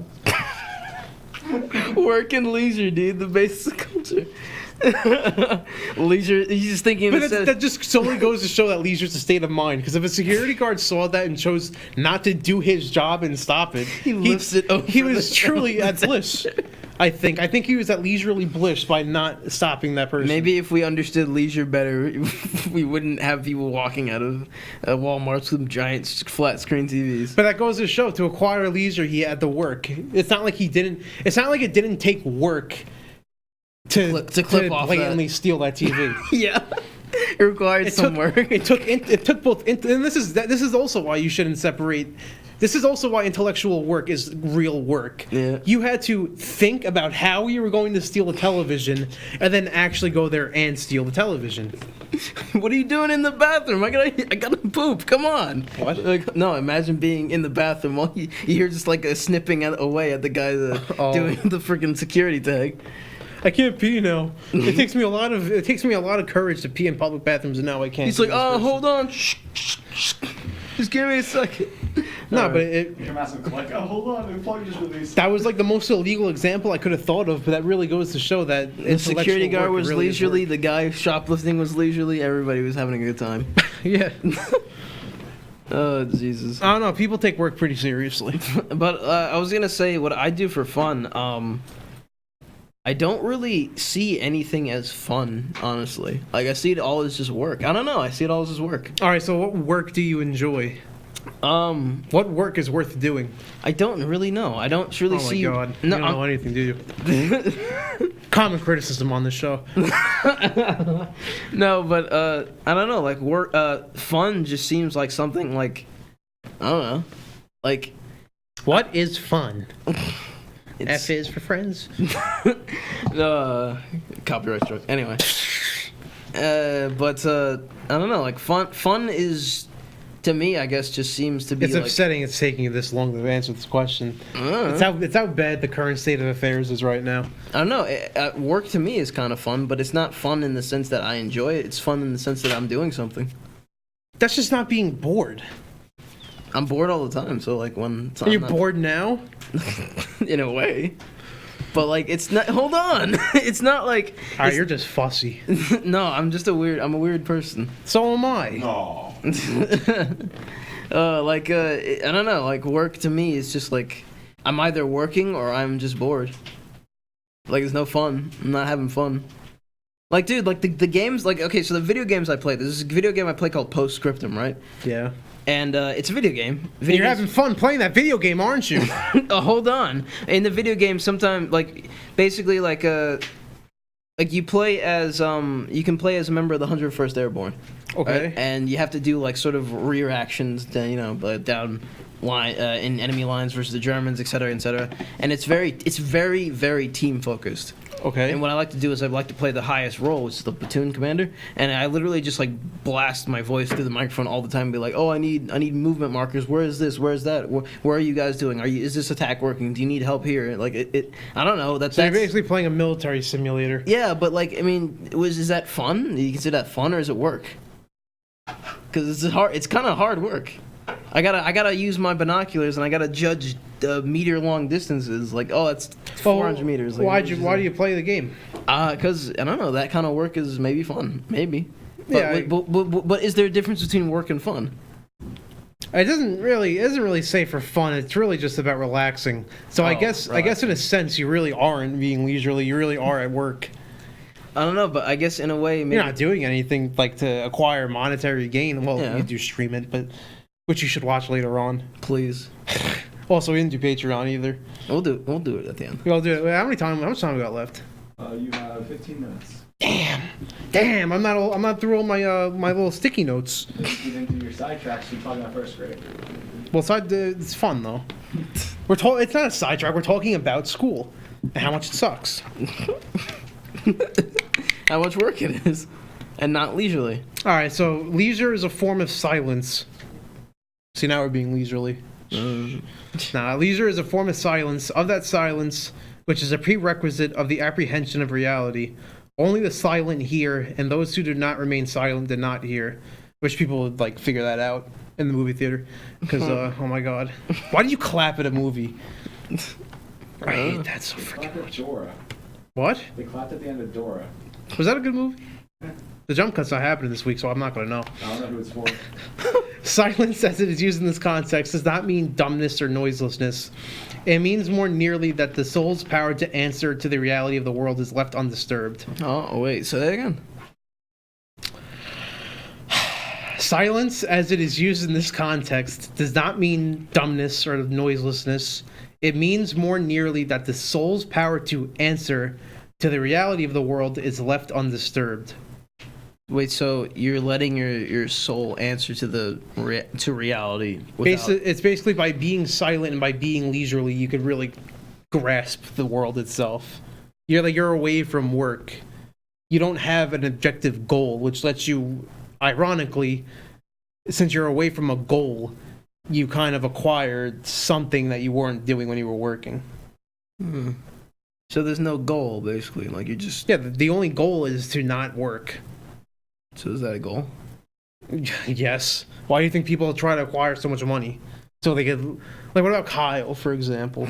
Work and leisure, dude. The basis of culture. Leisure. He's just thinking. But that just solely goes to show that leisure is a state of mind. Because if a security guard saw that and chose not to do his job and stop it, he lifts it over. He was truly at bliss. I think he was at leisurely bliss by not stopping that person. Maybe if we understood leisure better, we wouldn't have people walking out of Walmarts with giant flat screen TVs. But that goes to show, to acquire leisure, he had to work. It's not like he didn't. It's not like it didn't take work to clip off blatantly steal that TV. Yeah, it required some work. It took both. And this is also why you shouldn't separate. This is also why intellectual work is real work. Yeah. You had to think about how you were going to steal a television, and then actually go there and steal the television. What are you doing in the bathroom? I gotta poop. Come on. What? Like, no, imagine being in the bathroom while you hear just like a snipping away at the guy doing the freaking security tag. I can't pee now. It takes me a lot of courage to pee in public bathrooms, and now I can't. He's like, oh, hold on. Shh, shh, shh. Just give me a second. No, but it. Your massive click. Oh, hold on, the plug just released. That was like the most illegal example I could have thought of, but that really goes to show that The security guard was really leisurely. The guy shoplifting was leisurely. Everybody was having a good time. Yeah. Oh, Jesus. I don't know. People take work pretty seriously. But I was gonna say what I do for fun. I don't really see anything as fun, honestly. Like I see it all as just work. I don't know. I see it all as just work. All right. So, what work do you enjoy? What work is worth doing? I don't really know. I don't really see. Oh my god. No, you don't know anything, do you? Common criticism on this show. No, but I don't know. Like work, fun just seems like something like I don't know, like What is fun? it's, F is for friends. Copyright struck. Anyway, but I don't know. Like fun is. To me, I guess, just seems to be It's upsetting it's taking you this long to answer this question. It's how bad the current state of affairs is right now. I don't know. Work to me is kind of fun, but it's not fun in the sense that I enjoy it. It's fun in the sense that I'm doing something. That's just not being bored. I'm bored all the time, so like when Are you bored now? in a way, but like it's not. Hold on, it's not like. All right, you're just fussy. No, I'm just I'm a weird person. So am I. No. I don't know. Like work to me is just like I'm either working or I'm just bored. Like there's no fun. I'm not having fun. Like dude, like the games. Like okay, so the video games I play. There's a video game I play called Postscriptum, right? Yeah. And it's a video game. You're having fun playing that video game, aren't you? Hold on. In the video game, sometimes like basically like you play as you can play as a member of the 101st Airborne. Okay. Right? And you have to do like sort of rear actions to, down line in enemy lines versus the Germans, et cetera, et cetera. And it's very, very team focused. Okay. And what I like to do is I like to play the highest role, which is the platoon commander, and I literally just like blast my voice through the microphone all the time and be like, "Oh, I need movement markers. Where is this? Where is that? Where are you guys doing? Is this attack working? Do you need help here?" Like it I don't know. So you're basically playing a military simulator. Yeah, but like I mean, is that fun? Do you consider that fun or is it work? Because it's hard. It's kind of hard work. I gotta use my binoculars and I gotta judge meter-long distances. Like, oh, that's 400 meters. Like, why do you play the game? Because I don't know. That kind of work is maybe fun. Maybe. Yeah. But is there a difference between work and fun? It doesn't really say for fun. It's really just about relaxing. So I guess in a sense you really aren't being leisurely. You really are at work. I don't know, but I guess in a way maybe You're not doing anything like to acquire monetary gain. Well, Yeah. you do stream it, but which you should watch later on. Please. Also, we didn't do Patreon either. We'll do it at the end. We'll do it. Wait, how much time we got left? You have 15 minutes. Damn! I'm not through all my my little sticky notes. You didn't do your sidetracks. You're talking about first grade. Well, it's fun though. It's not a sidetrack. We're talking about school and how much it sucks. How much work it is, and not leisurely. All right, so leisure is a form of silence. See, now we're being leisurely. Nah, leisure is a form of silence. Of that silence, which is a prerequisite of the apprehension of reality. Only the silent hear, and those who do not remain silent did not hear. Wish people would like figure that out in the movie theater, because oh my god, why do you clap at a movie? I hate that so freaking Clap at much. Dora. What? They clapped at the end of Dora. Was that a good movie? The jump cut's not happening this week, so I'm not gonna know. I don't know who it's for. Silence, as it is used in this context, does not mean dumbness or noiselessness. It means more nearly that the soul's power to answer to the reality of the world is left undisturbed. Oh, wait, say that again. Silence, as it is used in this context, does not mean dumbness or noiselessness. It means more nearly that the soul's power to answer to the reality of the world is left undisturbed. Wait, so you're letting your soul answer to to reality without... It's basically by being silent and by being leisurely, you could really grasp the world itself. You're away from work. You don't have an objective goal, which lets you, ironically, since you're away from a goal, you kind of acquired something that you weren't doing when you were working. So there's no goal, basically. Like, you're just... Yeah, the only goal is to not work. So is that a goal? Yes. Why do you think people try to acquire so much money? So they could... Like, what about Kyle, for example?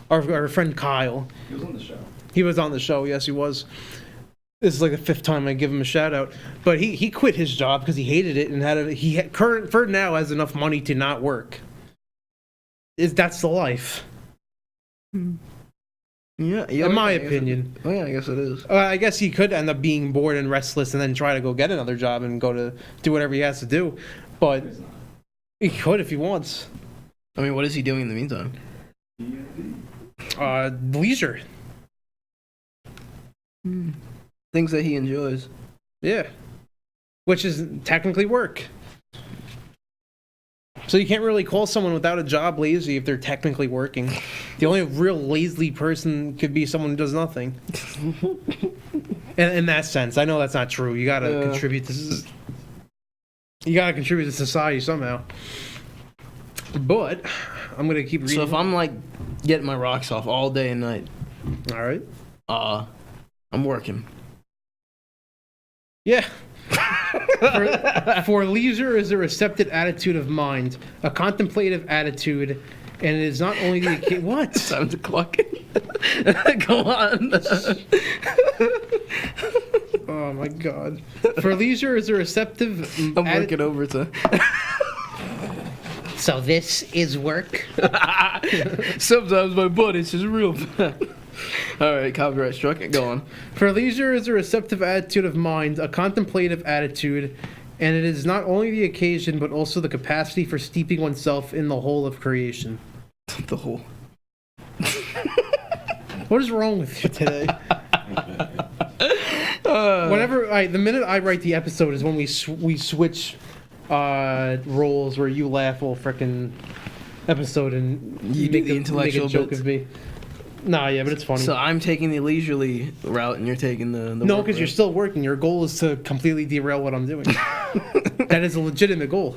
Our friend Kyle. He was on the show. He was on the show, yes, he was. This is like the 5th time I give him a shout out. But he quit his job because he hated it and for now has enough money to not work. That's the life. Yeah, In my opinion. Oh, yeah, I guess it is. I guess he could end up being bored and restless and then try to go get another job and go to do whatever he has to do. But he could if he wants. I mean, what is he doing in the meantime? Leisure. Things that he enjoys. Yeah. Which is technically work. So you can't really call someone without a job lazy if they're technically working. The only real lazy person could be someone who does nothing. In that sense, I know that's not true. You gotta contribute to. You gotta contribute to society somehow. But I'm gonna keep reading. So if I'm like getting my rocks off all day and night, all right. I'm working. Yeah. For leisure is a receptive attitude of mind, a contemplative attitude, and it is not only the what? Time to clock in. Go on. Oh my god. For leisure is a receptive. I'm working overtime. So this is work. Sometimes my butt is just real bad. All right, copyright struck. Go on. For leisure is a receptive attitude of mind, a contemplative attitude, and it is not only the occasion but also the capacity for steeping oneself in the whole of creation. The whole. What is wrong with you today? The minute I write the episode is when we switch roles where you laugh all frickin' episode and You do the intellectual make a joke bits. of me. Nah, yeah, but it's funny. So I'm taking the leisurely route, and you're taking the No, work because you're route. still working. Your goal is to completely derail what I'm doing. That is a legitimate goal,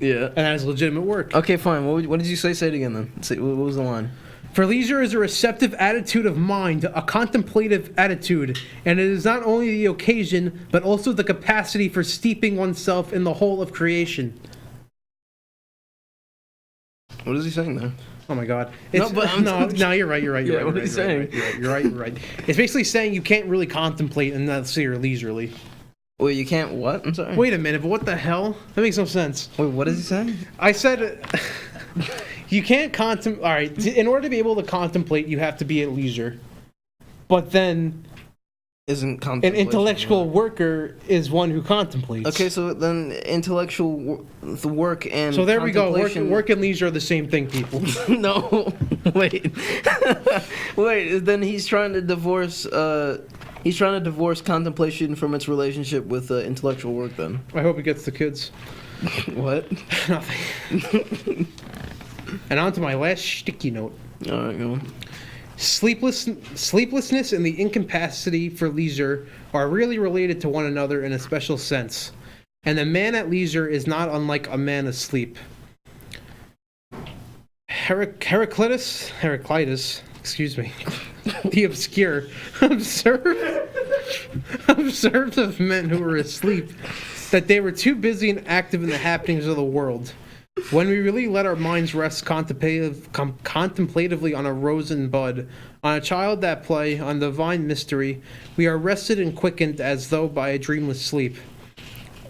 Yeah. and that is legitimate work. Okay, fine. What did you say? Say it again then. Say, what was the line? For leisure is a receptive attitude of mind, a contemplative attitude, and it is not only the occasion, but also the capacity for steeping oneself in the whole of creation. What is he saying there? Oh my god. No, but I'm- No, you're right. Yeah, what are you saying? You're right. It's basically saying you can't really contemplate unless you're leisurely. Wait, you can't what? I'm sorry. Wait a minute, but what the hell? That makes no sense. Wait, what is he saying? I said you can't contemplate. All right, in order to be able to contemplate, you have to be at leisure. But then Isn't an contemplation, intellectual right? worker is one who contemplates. Okay, so then the work and So there we go. contemplation- Work and leisure are the same thing, people. No, wait, wait. Then he's trying to divorce. He's trying to divorce contemplation from its relationship with intellectual work. Then I hope he gets the kids. what? Nothing. And on to my last sticky note. All right, go on. Sleeplessness and the incapacity for leisure are really related to one another in a special sense, and a man at leisure is not unlike a man asleep. Heraclitus, excuse me, the obscure, observed of men who were asleep that they were too busy and active in the happenings of the world. When we really let our minds rest contemplatively on a rose and bud, on a child that play, on divine mystery, we are rested and quickened as though by a dreamless sleep.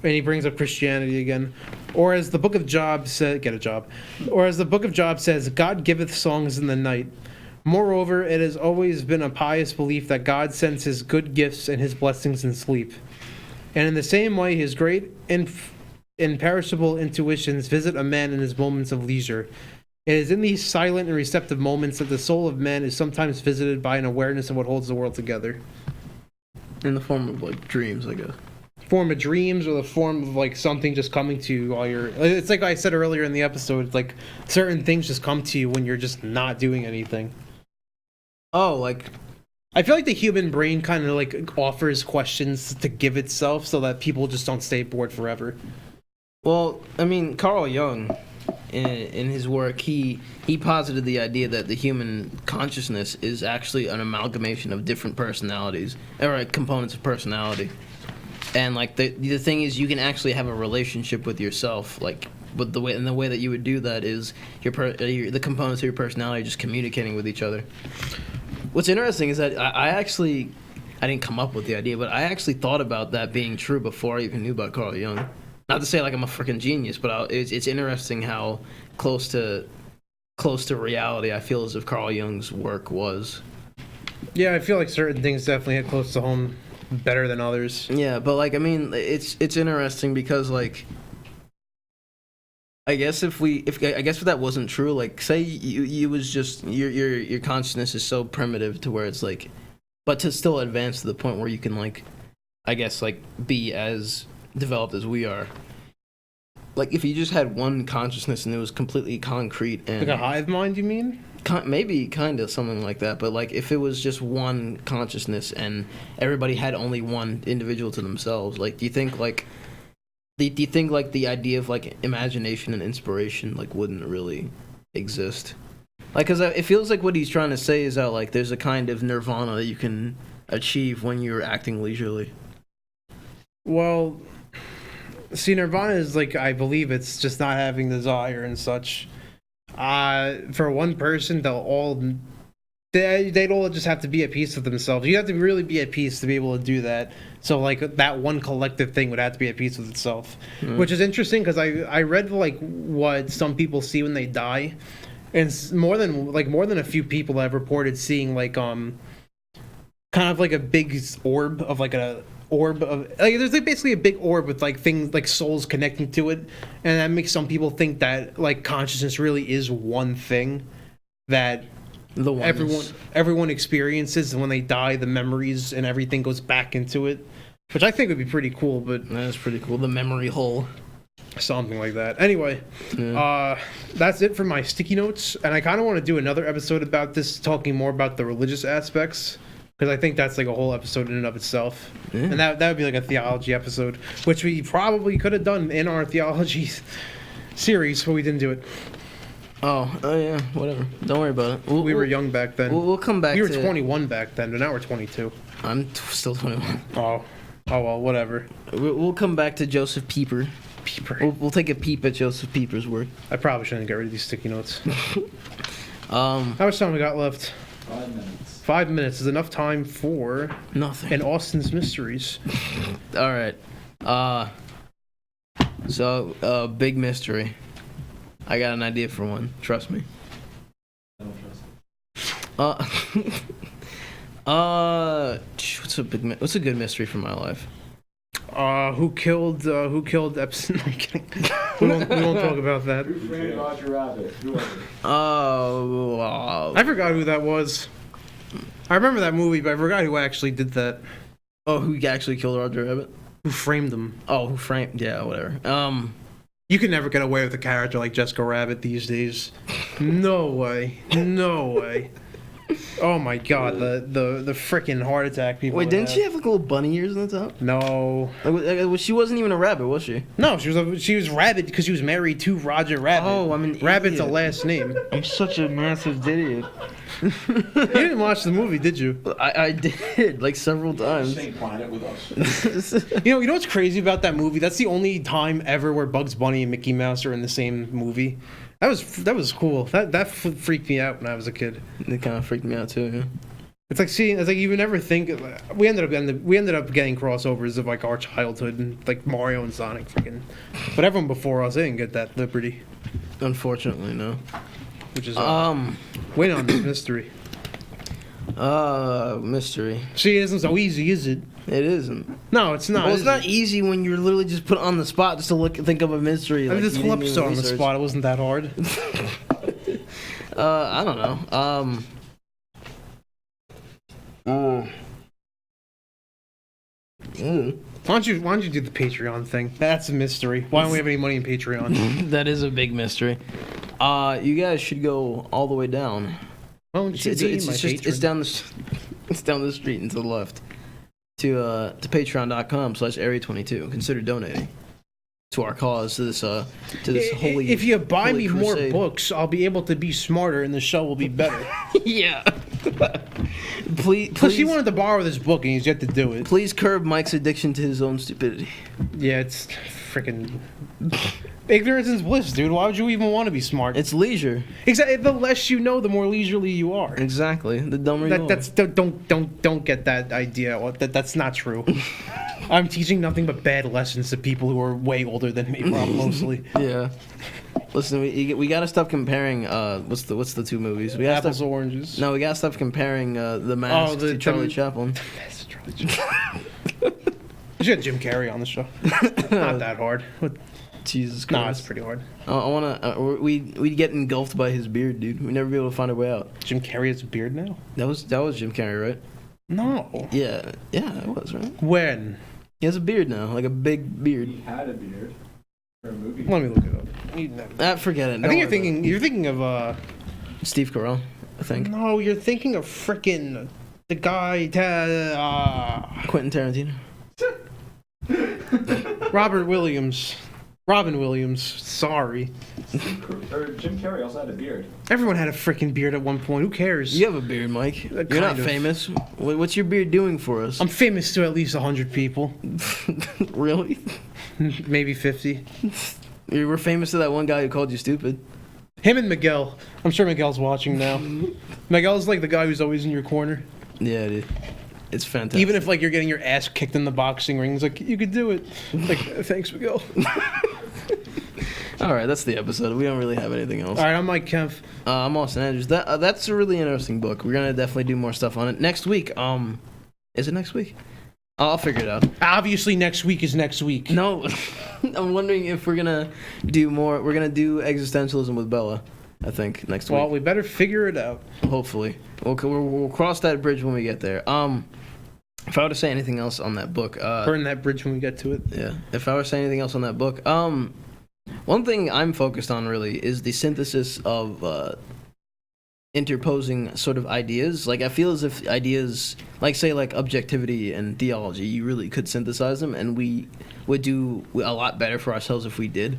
And he brings up Christianity again. Or as the book of Job said, get a job. Or as the book of Job says, God giveth songs in the night. Moreover, it has always been a pious belief that God sends his good gifts and his blessings in sleep. And in the same way, his great imperishable intuitions visit a man in his moments of leisure. It is in these silent and receptive moments that the soul of man is sometimes visited by an awareness of what holds the world together. In the form of like dreams, I guess. Form of dreams or the form of like something just coming to you while you're. It's like I said earlier in the episode, like certain things just come to you when you're just not doing anything. Oh, like I feel like the human brain kind of like offers questions to give itself so that people just don't stay bored forever. well, I mean, Carl Jung, in his work, he posited the idea that the human consciousness is actually an amalgamation of different personalities, or components of personality. And like the thing is, you can actually have a relationship with yourself, like with the way that you would do that is the components of your personality just communicating with each other. What's interesting is that I didn't come up with the idea, but I actually thought about that being true before I even knew about Carl Jung. Not to say like I'm a freaking genius, but it's interesting how close to reality I feel as if Carl Jung's work was. Yeah, I feel like certain things definitely hit close to home better than others. Yeah, but like I mean, it's interesting because like I guess if that wasn't true, like say you was just your consciousness is so primitive to where it's like, but to still advance to the point where you can like, I guess like be as developed as we are. Like if you just had one consciousness and it was completely concrete and Like a hive mind, you mean? maybe kind of something like that, but like if it was just one consciousness and everybody had only one individual to themselves, like do you think like the idea of like imagination and inspiration like wouldn't really exist? Like because it feels like what he's trying to say is that like there's a kind of nirvana that you can achieve when you're acting leisurely. Well, see, nirvana is like, I believe it's just not having desire and such. For one person, they'd all just have to be at peace with themselves. You have to really be at peace to be able to do that. So like that one collective thing would have to be at peace with itself, which is interesting because I read like what some people see when they die, and more than a few people have reported seeing like kind of like a big orb of like a orb of like there's like basically a big orb with like things like souls connecting to it, and that makes some people think that like consciousness really is one thing that everyone experiences, and when they die the memories and everything goes back into it, which I think would be pretty cool. But That's pretty cool. The memory hole. Something like that. Anyway, that's it for my sticky notes, and I kind of want to do another episode about this, talking more about the religious aspects, because I think that's like a whole episode in and of itself. Yeah. And that would be like a theology episode, which we probably could have done in our theology series, but we didn't do it. Oh yeah, whatever. Don't worry about it. We were young back then. We'll come back. We were to 21 back then, but now we're 22. I'm still 21. Oh well, whatever. We'll come back to Joseph Pieper. We'll take a peep at Joseph Pieper's work. I probably shouldn't get rid of these sticky notes. How much time we got left? 5 minutes. 5 minutes is enough time for nothing. an Austin's Mysteries. All right. So big mystery. I got an idea for one. Trust me. I don't trust it. What's a good mystery for my life? Who killed Epstein? I'm kidding. we won't talk about that. Who framed Roger Rabbit? Who was it? I forgot who that was. I remember that movie, but I forgot who actually did that. Who actually killed Roger Rabbit? Who framed him? Oh, who framed? Yeah, whatever. You can never get away with a character like Jessica Rabbit these days. No way. No way. Oh my god, the freaking heart attack people. Wait, didn't she have like little bunny ears on the top? No. Like, she wasn't even a rabbit, was she? No, she was Rabbit because she was married to Roger Rabbit. Oh, I'm an Rabbit's idiot. a last name. I'm such a massive idiot. You didn't watch the movie, did you? I did like several times. Same planet with us. You know what's crazy about that movie? That's the only time ever where Bugs Bunny and Mickey Mouse are in the same movie. That was cool. That freaked me out when I was a kid. It kind of freaked me out too. Yeah. It's like seeing. It's like you would never think. We ended up getting crossovers of like our childhood and like Mario and Sonic, freaking. But everyone before us, they didn't get that liberty, Unfortunately, no. which is win on this mystery. Mystery. See, it isn't so easy, is it? It isn't. No, it's not. Well, it's is not it? easy when you're literally just put on the spot just to think of a mystery. I mean, like, this you whole didn't even episode on the research. spot. It wasn't that hard. I don't know. Why don't you do the Patreon thing? That's a mystery. Why don't we have any money in Patreon? That is a big mystery. You guys should go all the way down. Why don't you be my patron? It's down it's down the street and to the left to patreon.com/area22. Consider donating to our cause, to this holy. If you buy holy me more crusade. books, I'll be able to be smarter, and the show will be better. Yeah. Please, Because he wanted to borrow this book, and he's yet to do it. please curb Mike's addiction to his own stupidity. Yeah, it's freaking ignorance is bliss, dude. Why would you even want to be smart? It's leisure. Exactly. The less you know, the more leisurely you are. Exactly. The dumber you are. That's don't get that idea. That's not true. I'm teaching nothing but bad lessons to people who are way older than me, mostly. Yeah. Listen, we gotta stop comparing. What's the two movies? We gotta Apples, stop, oranges. No, we gotta stop comparing the Mask to Charlie Chaplin. That's Charlie Chaplin. We should have Jim Carrey on the show. Not that hard. Jesus Christ. No, it's pretty hard. I wanna. We get engulfed by his beard, dude. We never be able to find our way out. Jim Carrey has a beard now? That was Jim Carrey, right? No. Yeah, it was right. When? He has a beard now, like a big beard. He had a beard for a movie. Let me look it up. Forget it. I think you're thinking of Steve Carell, I think. no, you're thinking of frickin' the guy Quentin Tarantino. Robin Williams. Sorry. Jim Carrey also had a beard. Everyone had a frickin' beard at one point. Who cares? You have a beard, Mike. You're not kind of. famous. What's your beard doing for us? I'm famous to at least 100 people. Really? Maybe 50. You were famous to that one guy who called you stupid. Him and Miguel. I'm sure Miguel's watching now. Miguel's like the guy who's always in your corner. Yeah, dude. It's fantastic. Even if like you're getting your ass kicked in the boxing ring, he's like, you could do it. Like, thanks, Miguel. All right, that's the episode. We don't really have anything else. All right, I'm Mike Kempf. I'm Austin Andrews. That's a really interesting book. We're gonna definitely do more stuff on it next week. Is it next week? I'll figure it out. Obviously, next week is next week. No, I'm wondering if we're gonna do more. We're gonna do existentialism with Bella. I think next week. Well, we better figure it out. Hopefully, we'll cross that bridge when we get there. If I were to say anything else on that book, Burn that bridge when we get to it. yeah. If I were to say anything else on that book, one thing I'm focused on really is the synthesis of interposing sort of ideas. Like I feel as if ideas, like say like objectivity and theology, you really could synthesize them, and we would do a lot better for ourselves if we did.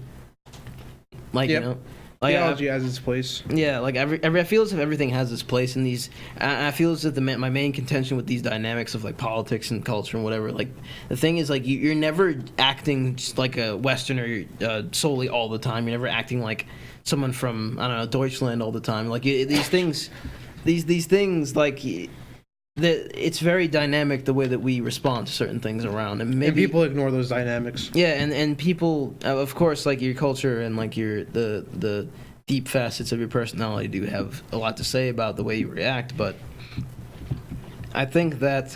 Like Yep. you know. Like, Theology has its place. yeah, like I feel as if everything has its place in these. I feel as if my main contention with these dynamics of like politics and culture and whatever. Like the thing is, like you're never acting just like a Westerner solely all the time. You're never acting like someone from I don't know Deutschland all the time. Like these things, these things like. It's very dynamic the way that we respond to certain things around, and maybe And people ignore those dynamics. yeah, and people, of course, like your culture and like the deep facets of your personality do have a lot to say about the way you react. But I think that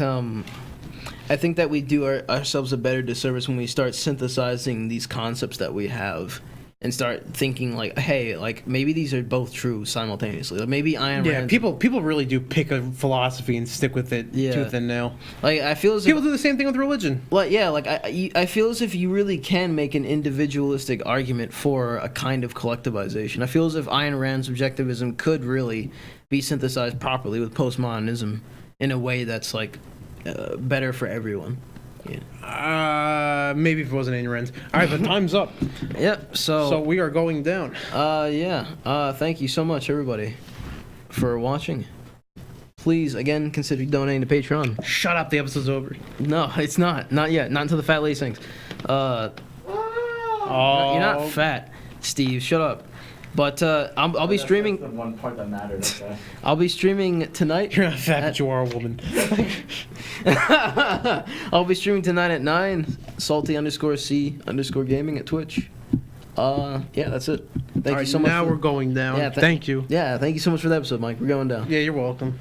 we do ourselves a better disservice when we start synthesizing these concepts that we have and start thinking like, hey, like maybe these are both true simultaneously. Like maybe Ayn Yeah, Rand. people really do pick a philosophy and stick with it Yeah. tooth and nail. Like I feel as if People do the same thing with religion. Like yeah, like I feel as if you really can make an individualistic argument for a kind of collectivization. I feel as if Ayn Rand's objectivism could really be synthesized properly with postmodernism in a way that's like better for everyone. Yeah. Maybe if it wasn't Ayn Rand. All right, but time's up. Yep. So we are going down. Yeah. Thank you so much, everybody, for watching. Please, again, consider donating to Patreon. Shut up. The episode's over. No, it's not. Not yet. Not until the fat lady sings. Oh, You're not fat, Steve. Shut up. But I'll be That's streaming. the one part that mattered. Okay. I'll be streaming tonight. You're not fat, but you are a woman. I'll be streaming tonight at 9. Salty_C_gaming at Twitch. Yeah, that's it. Thank you so much. Now we're going down. Yeah, Thank you. Yeah, thank you so much for the episode, Mike. We're going down. Yeah, you're welcome.